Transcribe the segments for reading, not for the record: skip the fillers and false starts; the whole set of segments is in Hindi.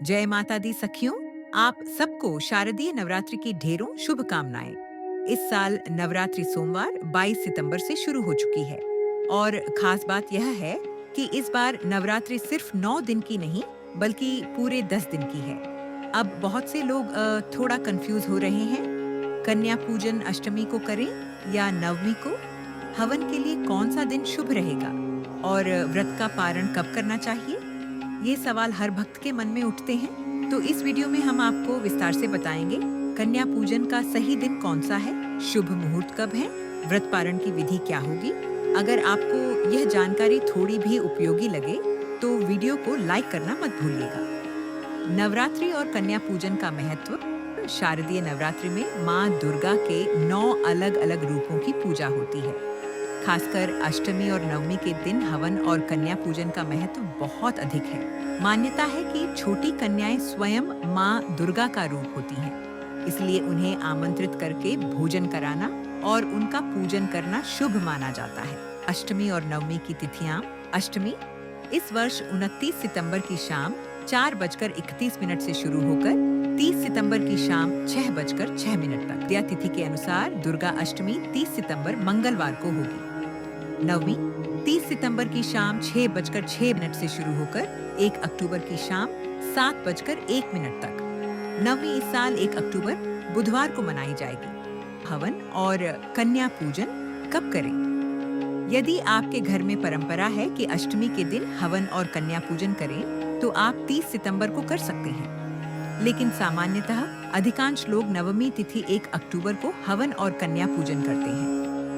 जय माता दी सखियों, आप सबको शारदीय नवरात्रि की ढेरों शुभकामनाएं। इस साल नवरात्रि सोमवार 22 सितंबर से शुरू हो चुकी है और खास बात यह है कि इस बार नवरात्रि सिर्फ 9 दिन की नहीं बल्कि पूरे 10 दिन की है। अब बहुत से लोग थोड़ा कंफ्यूज हो रहे हैं। कन्या पूजन अष्टमी को करें या नवमी को? हवन के लिए कौन सा दिन शुभ रहेगा और व्रत का पारण कब करना चाहिए? ये सवाल हर भक्त के मन में उठते हैं, तो इस वीडियो में हम आपको विस्तार से बताएंगे कन्या पूजन का सही दिन कौन सा है, शुभ मुहूर्त कब है, व्रत पारण की विधि क्या होगी। अगर आपको यह जानकारी थोड़ी भी उपयोगी लगे, तो वीडियो को लाइक करना मत भूलिएगा। नवरात्रि और कन्या पूजन का महत्व। शारदीय नवरात्रि में माँ दुर्गा के 9 अलग-अलग रूपों की पूजा होती है। खासकर अष्टमी और नवमी के दिन हवन और कन्या पूजन का महत्व बहुत अधिक है। मान्यता है कि छोटी कन्याएं स्वयं माँ दुर्गा का रूप होती हैं, इसलिए उन्हें आमंत्रित करके भोजन कराना और उनका पूजन करना शुभ माना जाता है। अष्टमी और नवमी की तिथियां। अष्टमी इस वर्ष 29 सितंबर की शाम 4:31 से शुरू होकर 30 सितंबर की शाम 6:06 तक। द्वितीया तिथि के अनुसार दुर्गा अष्टमी 30 सितंबर मंगलवार को होगी। नवमी 30 सितंबर की शाम 6:06 से शुरू होकर 1 अक्टूबर की शाम 7:01 तक। नवमी इस साल 1 अक्टूबर बुधवार को मनाई जाएगी। हवन और कन्या पूजन कब करें? यदि आपके घर में परंपरा है कि अष्टमी के दिन हवन और कन्या पूजन करें, तो आप 30 सितंबर को कर सकते हैं। लेकिन सामान्यतः अधिकांश लोग नवमी तिथि 1 अक्टूबर को हवन और कन्या पूजन करते हैं।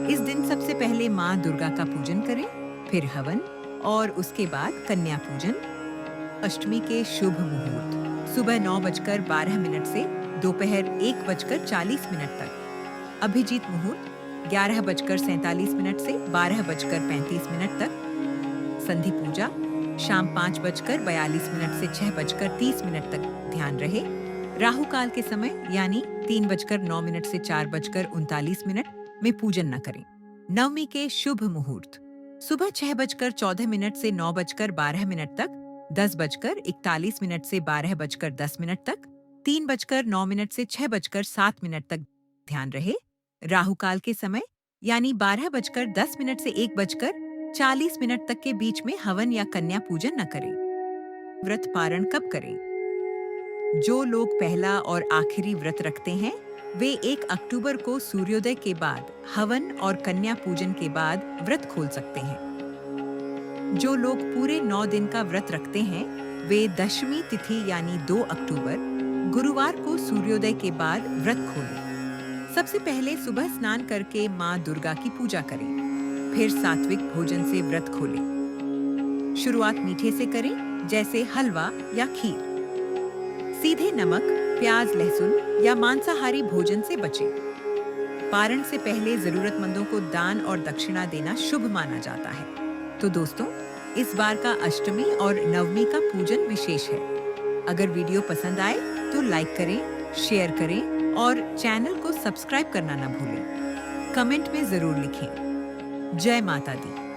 इस दिन सबसे पहले माँ दुर्गा का पूजन करें, फिर हवन और उसके बाद कन्या पूजन। अष्टमी के शुभ मुहूर्त सुबह 9:12 से दोपहर 1:40 तक। अभिजीत मुहूर्त 11:47 से 12:35 तक। संधि पूजा शाम 5:42 से 6:30 तक। ध्यान रहे राहु काल के समय यानी 3:09 से 4:39 में पूजन न करें। नवमी के शुभ मुहूर्त सुबह 6:14 से 9:12 तक, 10:41 से 12:10 तक, 3:09 से 6:07 तक। ध्यान रहे राहु काल के समय यानी 12:10 से 1:40 तक के बीच में हवन या कन्या पूजन न करें। व्रत पारण कब करें? जो लोग पहला और आखिरी व्रत रखते हैं, वे 1 अक्टूबर को सूर्योदय के बाद हवन और कन्या पूजन के बाद व्रत खोल सकते हैं। जो लोग पूरे 9 दिन का व्रत रखते हैं, वे दशमी तिथि यानी 2 अक्टूबर गुरुवार को सूर्योदय के बाद व्रत खोलें। सबसे पहले सुबह स्नान करके माँ दुर्गा की पूजा करें, फिर सात्विक भोजन से व्रत खोलें। शुरुआत मीठे से करें, जैसे हलवा या खीर। सीधे नमक, प्याज, लहसुन या मांसाहारी भोजन से बचें। पारण से पहले जरूरतमंदों को दान और दक्षिणा देना शुभ माना जाता है। तो दोस्तों, इस बार का अष्टमी और नवमी का पूजन विशेष है। अगर वीडियो पसंद आए तो लाइक करें, शेयर करें और चैनल को सब्सक्राइब करना न भूलें। कमेंट में जरूर लिखें। जय माता दी।